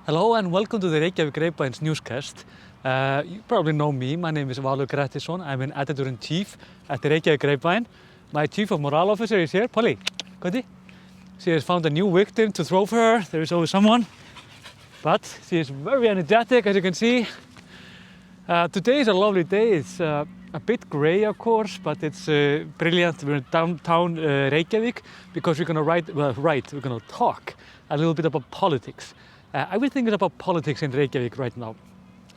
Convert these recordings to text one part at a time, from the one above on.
Hello and welcome to the Reykjavík Grapevine's newscast. You probably know me. My name is Valur Grettisson. I'm an editor-in-chief at the Reykjavík Grapevine. My chief of morale officer is here, Polly. Goody. She has found a new victim to throw for her. There is always someone. But she is very energetic, as you can see. Today is a lovely day. It's a bit grey, of course, but it's brilliant. We're in downtown Reykjavík because we're going to talk a little bit about politics. Everything is about politics in Reykjavík right now.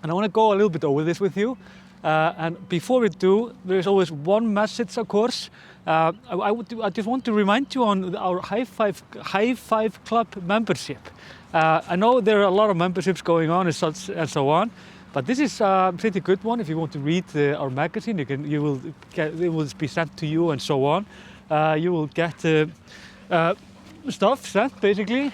And I want to go a little bit over this with you. And before we do, there is always one message, of course. I just want to remind you on our High Five Club membership. I know there are a lot of memberships going on and so on, but this is a pretty good one. If you want to read our magazine, it will be sent to you and so on. You will get stuff sent, basically.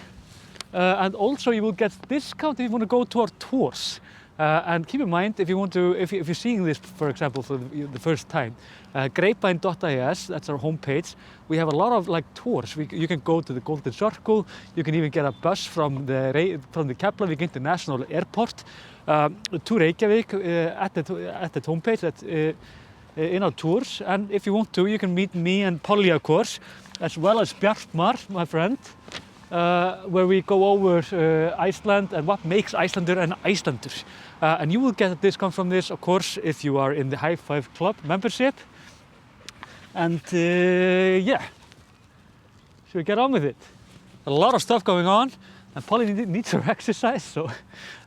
And also you will get discount if you want to go to our tours. And keep in mind, if you're seeing this, for example, for the first time, grapevine.is, that's our homepage. We have a lot of tours. You can go to the Golden Circle. You can even get a bus from the Keflavík International Airport to Reykjavík at that homepage in our tours. And if you want to, you can meet me and Polly, of course, as well as Bjartmar, my friend. Where we go over Iceland and what makes Icelander an Icelander. And you will get a discount from this, of course, if you are in the High Five Club membership. And yeah, should we get on with it? A lot of stuff going on, and Polly needs her exercise, so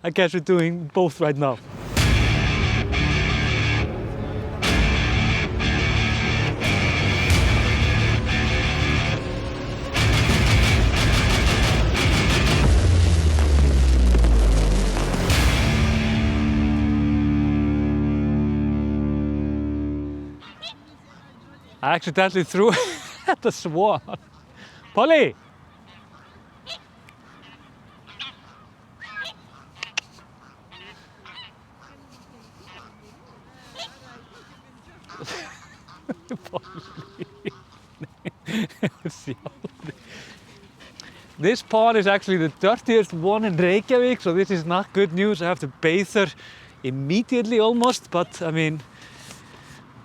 I guess we're doing both right now. I accidentally threw at the swan. Polly! This pond is actually the dirtiest one in Reykjavík, so this is not good news. I have to bathe her immediately almost, but I mean,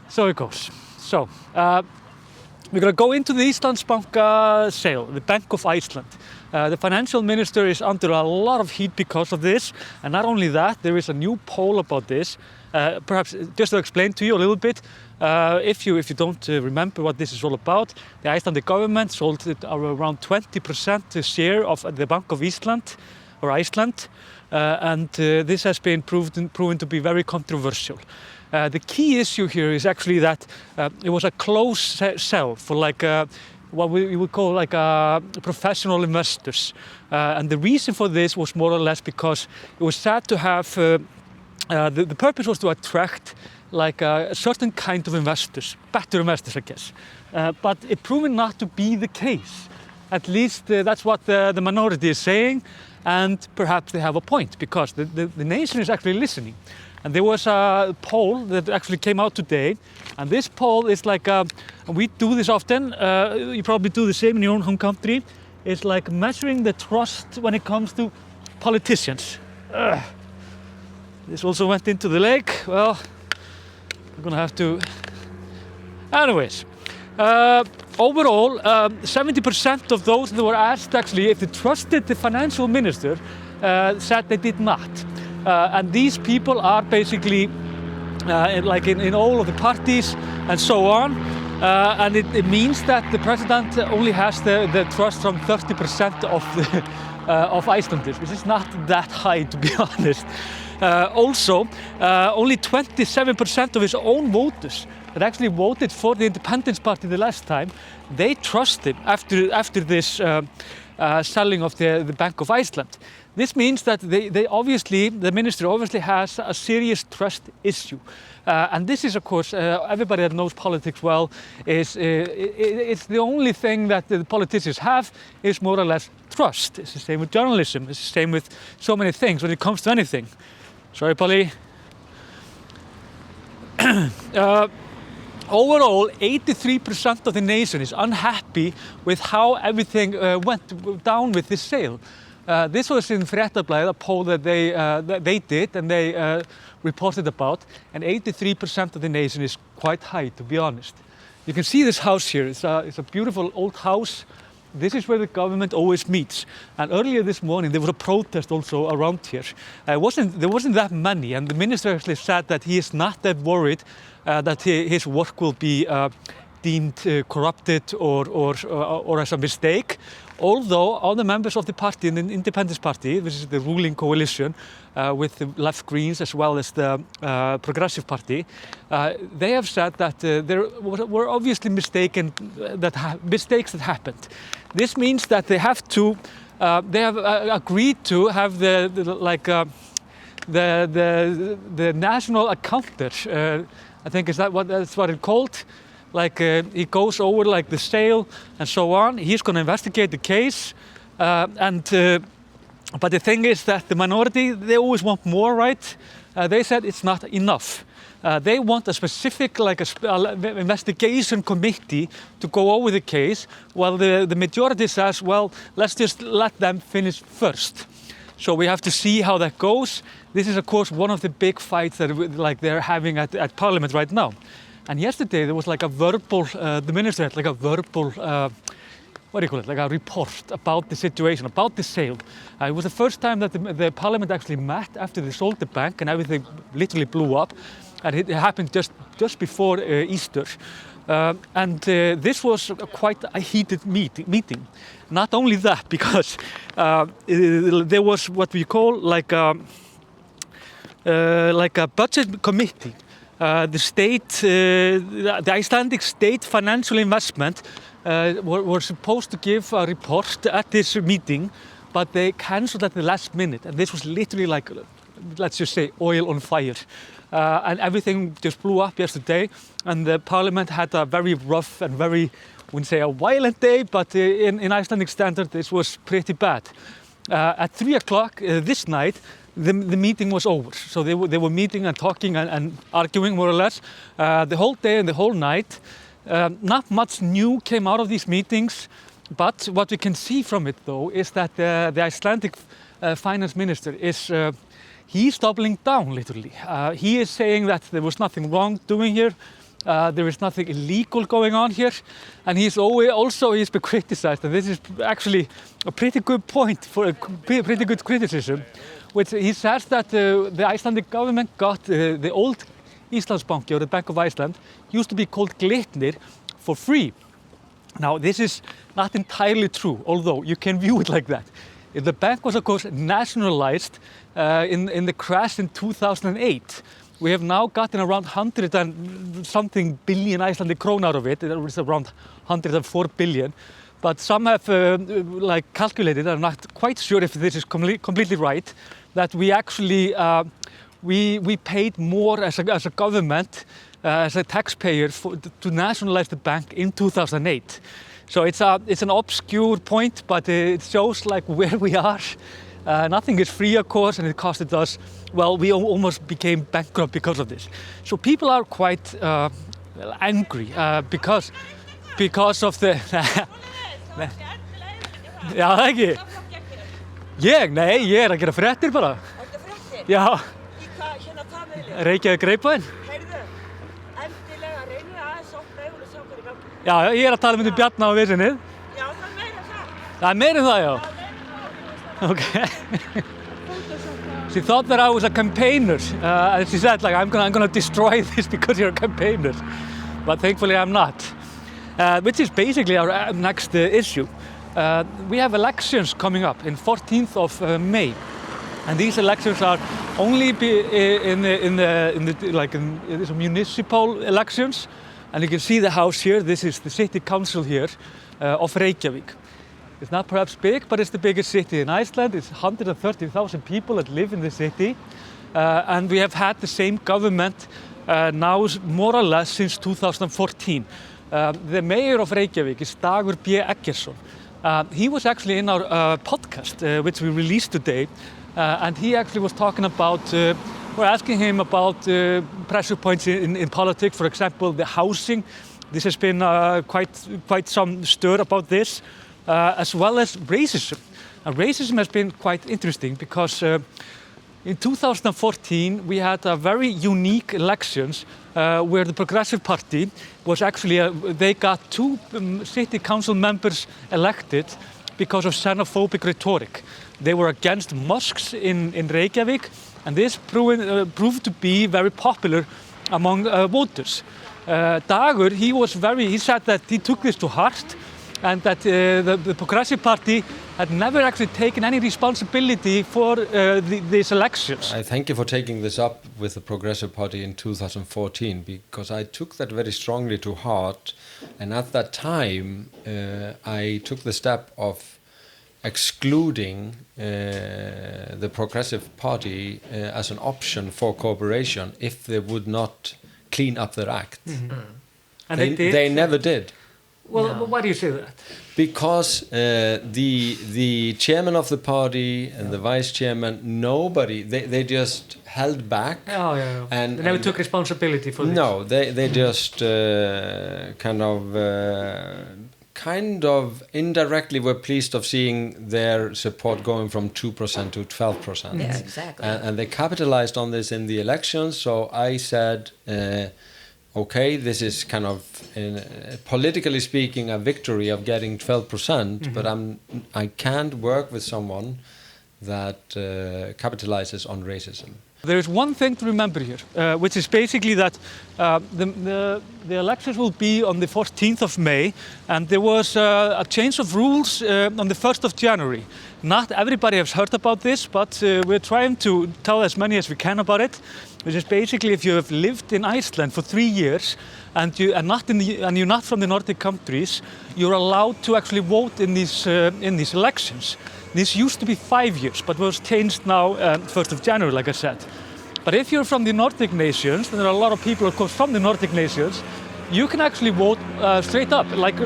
so it goes. So, we're going to go into the Íslandsbanka sale, the Bank of Iceland. The financial minister is under a lot of heat because of this, and not only that, there is a new poll about this. Perhaps just to explain to you a little bit, if you don't remember what this is all about, the Icelandic government sold around 20% share of the Bank of Iceland, and this has been proven to be very controversial. The key issue here is actually that it was a closed sell for what we would call professional investors. And the reason for this was more or less because it was said to have, the purpose was to attract a certain kind of investors, better investors, I guess. But it proven not to be the case. At least that's what the minority is saying, and perhaps they have a point, because the nation is actually listening. And there was a poll that actually came out today, and this poll is we do this often, you probably do the same in your own home country. It's like measuring the trust when it comes to politicians. This also went into the lake. Well, we're gonna have to... Anyways, overall, 70% of those that were asked actually if they trusted the financial minister said they did not. And these people are basically in all of the parties and so on. And it means that the president only has the trust from 30% of Icelanders, which is not that high, to be honest. Also, only 27% of his own voters that actually voted for the Independence Party the last time, they trust him after this selling of the Bank of Iceland. This means that the minister obviously has a serious trust issue. And this is, of course, everybody that knows politics well, it's the only thing that the politicians have is more or less trust. It's the same with journalism. It's the same with so many things when it comes to anything. Sorry, Polly. Overall, 83% of the nation is unhappy with how everything went down with this sale. This was in Fréttablaðið, a poll that they did and they reported about, and 83% of the nation is quite high, to be honest. You can see this house here. It's a beautiful old house. This is where the government always meets. And earlier this morning there was a protest also around here. There wasn't that many, and the minister actually said that he is not that worried that his work will be deemed corrupted or as a mistake. Although all the members of the party, the Independence Party, which is the ruling coalition with the Left Greens as well as the Progressive Party, they have said that there were obviously mistakes that happened. This means that they have agreed to have the national accountant. I think that's what it's called. He goes over like the sale and so on. He's going to investigate the case, but the thing is that the minority, they always want more, right? They said it's not enough. They want a specific investigation committee to go over the case, while the majority says, well, let's just let them finish first. So we have to see how that goes. This is of course one of the big fights that they're having at Parliament right now. And yesterday there was like a verbal, the minister had like a verbal, like a report about the situation, about the sale. It was the first time that the Parliament actually met after they sold the bank and everything literally blew up. And it happened just before Easter. This was quite a heated meeting. Not only that, because there was what we call like a budget committee. The Icelandic state financial investment were supposed to give a report at this meeting, but they cancelled at the last minute. And this was literally like, let's just say, oil on fire. And everything just blew up yesterday. And the Parliament had a very rough and very, I wouldn't say a violent day, but in Icelandic standard, this was pretty bad. At 3 o'clock this night, the meeting was over. So they were meeting and talking and arguing more or less the whole day and the whole night. Not much new came out of these meetings, but what we can see from it though is that the Icelandic finance minister is he's doubling down literally. He is saying that there was nothing wrong doing here. There is nothing illegal going on here, and he's been criticized, and this is actually a pretty good point for a pretty good criticism, which he says that the Icelandic government got the old Íslandsbanki, or the Bank of Iceland, used to be called Glitnir, for free. Now this is not entirely true, although you can view it like that. The bank was of course nationalized in the crash in 2008. We have now gotten around 100 and something billion Icelandic krona out of it. It was around 104 billion. But some have calculated, I'm not quite sure if this is completely right, that we actually we paid more as a government, as a taxpayer to nationalize the bank in 2008. So it's an obscure point, but it shows like where we are. Nothing is free, of course, and it costed us, well, we almost became bankrupt because of this. So people are quite angry because of the... Já, það ekki. Nei, ég að gera fréttir bara. Fréttir? Já. Í hvað miðli? Reykjavík Grapevine. Heyrðu, endilega reynir aðeins opna augun og sjá hvað gangi. Já, ég að tala um Bjarna á Visinni. Já, það meira það. Það meira það, já. Okay. She thought that I was a campaigner, and she said, like, I'm gonna destroy this because you're a campaigner. But thankfully I'm not. Which is basically our next issue. We have elections coming up in 14th of May, and these elections are only in the municipal elections. And you can see the house here. This is the city council here of Reykjavík. It's not perhaps big, but it's the biggest city in Iceland. It's 130,000 people that live in the city, and we have had the same government now more or less since 2014. The mayor of Reykjavík is Dagur B. Eggertsson. He was actually in our podcast, which we released today, and he actually was talking about, we're asking him about pressure points in politics, for example, the housing. This has been quite some stir about this, as well as racism. And racism has been quite interesting because in 2014 we had a very unique elections where the Progressive Party was actually, they got 2 city council members elected because of xenophobic rhetoric. They were against mosques in Reykjavík, and this proved to be very popular among voters. Dagur, he said that he took this to heart, and that the Progressive Party had never actually taken any responsibility for these elections. I thank you for taking this up with the Progressive Party in 2014, because I took that very strongly to heart, and at that time I took the step of excluding the Progressive Party as an option for cooperation if they would not clean up their act. Mm-hmm. And they did? They never did. Well, no. Why do you say that? Because the chairman of the party and the vice chairman, nobody, they just held back. Oh, yeah. And they never took responsibility for this. No, they just kind of indirectly were pleased of seeing their support going from 2% to 12%. Yeah, exactly. And they capitalized on this in the elections. So I said, okay, this is kind of, politically speaking, a victory of getting 12%, but I can't work with someone that capitalizes on racism. There is one thing to remember here, which is basically that the elections will be on the 14th of May, and there was a change of rules on the 1st of January. Not everybody has heard about this, but we're trying to tell as many as we can about it, which is basically if you have lived in Iceland for 3 years and you're not from the Nordic countries, you're allowed to actually vote in these elections. This used to be 5 years, but was changed now 1st of January, like I said. But if you're from the Nordic nations, and there are a lot of people, of course, from the Nordic nations, you can actually vote straight up, like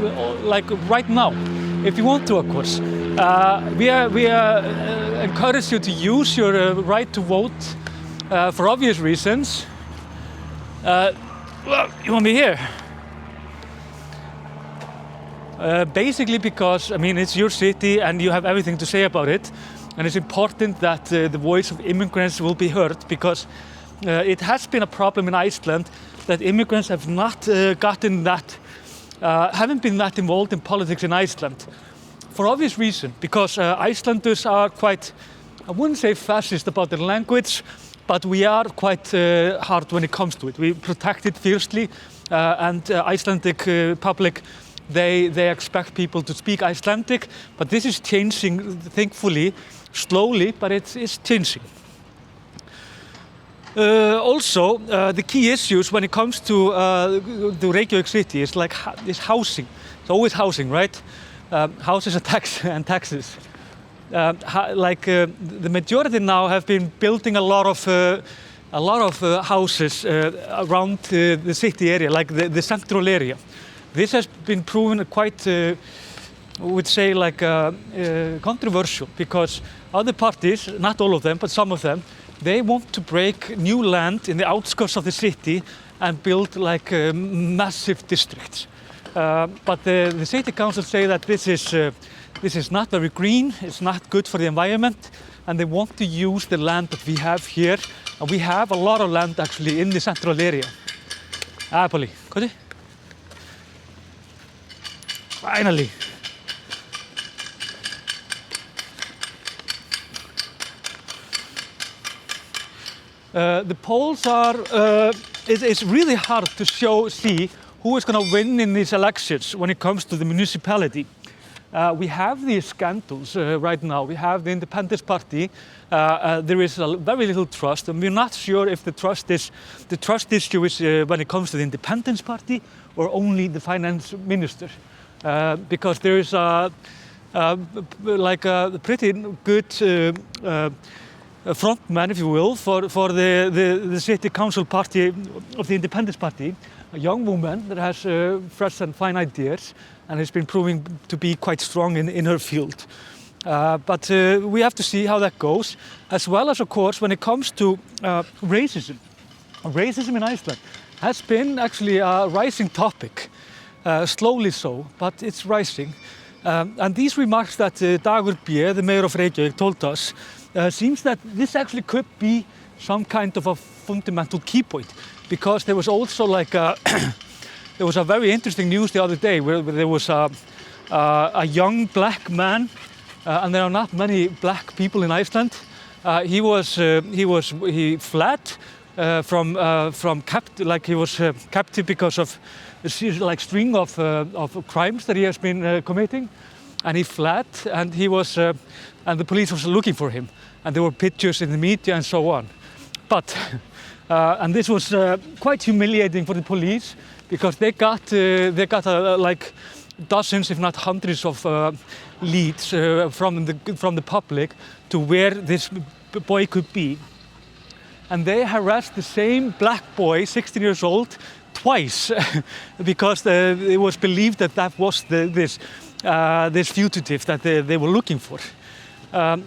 right now, if you want to, of course. We encourage you to use your right to vote for obvious reasons. Well, you want me here? Basically because, I mean, it's your city and you have everything to say about it, and it's important that the voice of immigrants will be heard, because it has been a problem in Iceland that immigrants have not haven't been that involved in politics in Iceland, for obvious reason, because Icelanders are quite, I wouldn't say fascist about their language, but we are quite hard when it comes to it. We protect it fiercely, and Icelandic public, they expect people to speak Icelandic, but this is changing, thankfully, slowly, but it's changing. Also, the key issues when it comes to the Reykjavík city is housing. It's always housing, right? Houses and taxes. The majority now have been building a lot of houses around the city area, like the central area. This has been proven quite, I would say, controversial, because other parties, not all of them, but some of them, they want to break new land in the outskirts of the city and build massive districts. But the city council say that this is not very green, it's not good for the environment, and they want to use the land that we have here. And we have a lot of land actually in the central area. Polly, could you? Finally. The polls are, it's really hard to see who is going to win in these elections when it comes to the municipality. We have these scandals right now. We have the Independence Party. There is very little trust, and we're not sure if the trust issue is when it comes to the Independence Party or only the finance minister. Because there is a pretty good frontman, if you will, for the city council party of the Independence Party, a young woman that has fresh and fine ideas and has been proving to be quite strong in her field. But we have to see how that goes, as well as, of course, when it comes to racism. Racism in Iceland has been actually a rising topic. Slowly so, but it's rising. And these remarks that Dagur B, the mayor of Reykjavík, told us, seems that this actually could be some kind of a fundamental key point, because there was also like there was a very interesting news the other day where there was a young black man, and there are not many black people in Iceland. He fled from captive because of a string of crimes that he has been committing, and he fled, and and the police was looking for him, and there were pictures in the media and so on. But and this was quite humiliating for the police, because they got like dozens, if not hundreds, of leads from the public to where this boy could be, and they harassed the same black boy, 16 years old, twice, because it was believed that was this fugitive that they were looking for.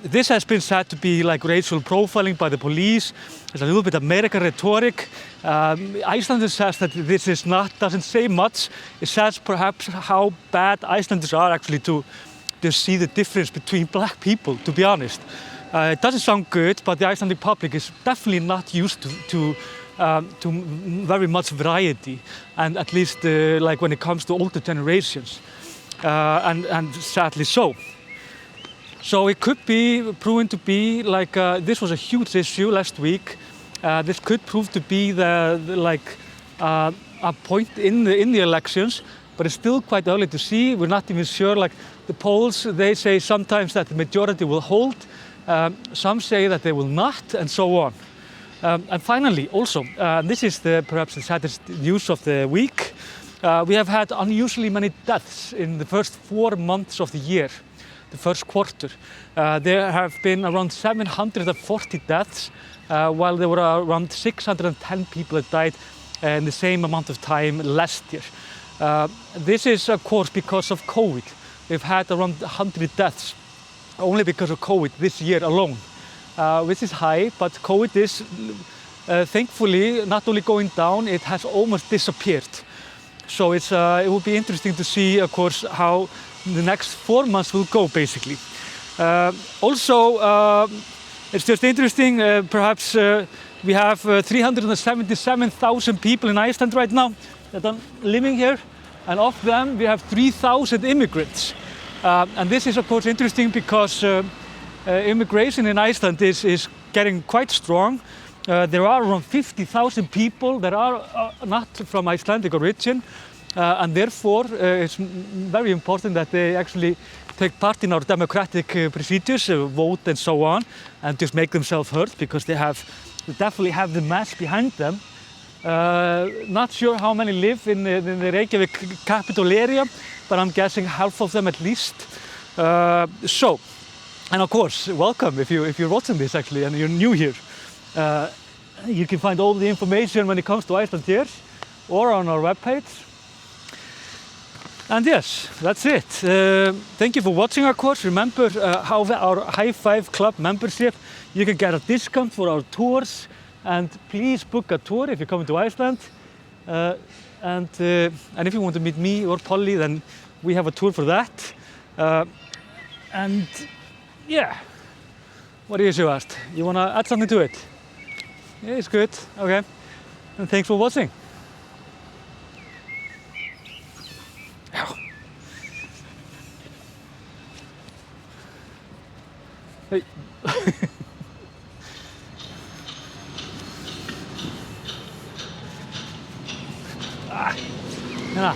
This has been said to be like racial profiling by the police. There's a little bit of American rhetoric. Icelanders says that this doesn't say much. It says perhaps how bad Icelanders are actually to see the difference between black people, to be honest. It doesn't sound good, but the Icelandic public is definitely not used to very much variety, and at least like when it comes to older generations, and sadly so. So it could be proven to be like this was a huge issue last week. This could prove to be a point in the elections, but it's still quite early to see. We're not even sure. Like the polls, they say sometimes that the majority will hold. Some say that they will not, and so on. And finally, also, this is perhaps the saddest news of the week. We have had unusually many deaths in the first 4 months of the year, the first quarter. There have been around 740 deaths, while there were around 610 people that died in the same amount of time last year. This is, of course, because of COVID. We've had around 100 deaths only because of COVID this year alone, which is high, but COVID is thankfully not only going down, it has almost disappeared. So it will be interesting to see, of course, how the next 4 months will go, basically. Also, it's just interesting, perhaps we have 377,000 people in Iceland right now that are living here, and of them we have 3,000 immigrants. And this is, of course, interesting because immigration in Iceland is getting quite strong. There are around 50,000 people that are not from Icelandic origin, and therefore it's very important that they actually take part in our democratic procedures, vote and so on, and just make themselves heard, because they definitely have the mass behind them. Not sure how many live in the Reykjavík capital area, but I'm guessing half of them at least. And of course, welcome if you're watching this actually and you're new here. You can find all the information when it comes to Iceland here, or on our webpage. And yes, that's it. Thank you for watching, of course. Remember how our High Five Club membership, you can get a discount for our tours, and please book a tour if you're coming to Iceland. And if you want to meet me or Polly, then we have a tour for that. And yeah, what is you asked? You want to add something to it? Yeah, it's good. Okay. And thanks for watching. Hey. Ah, ja.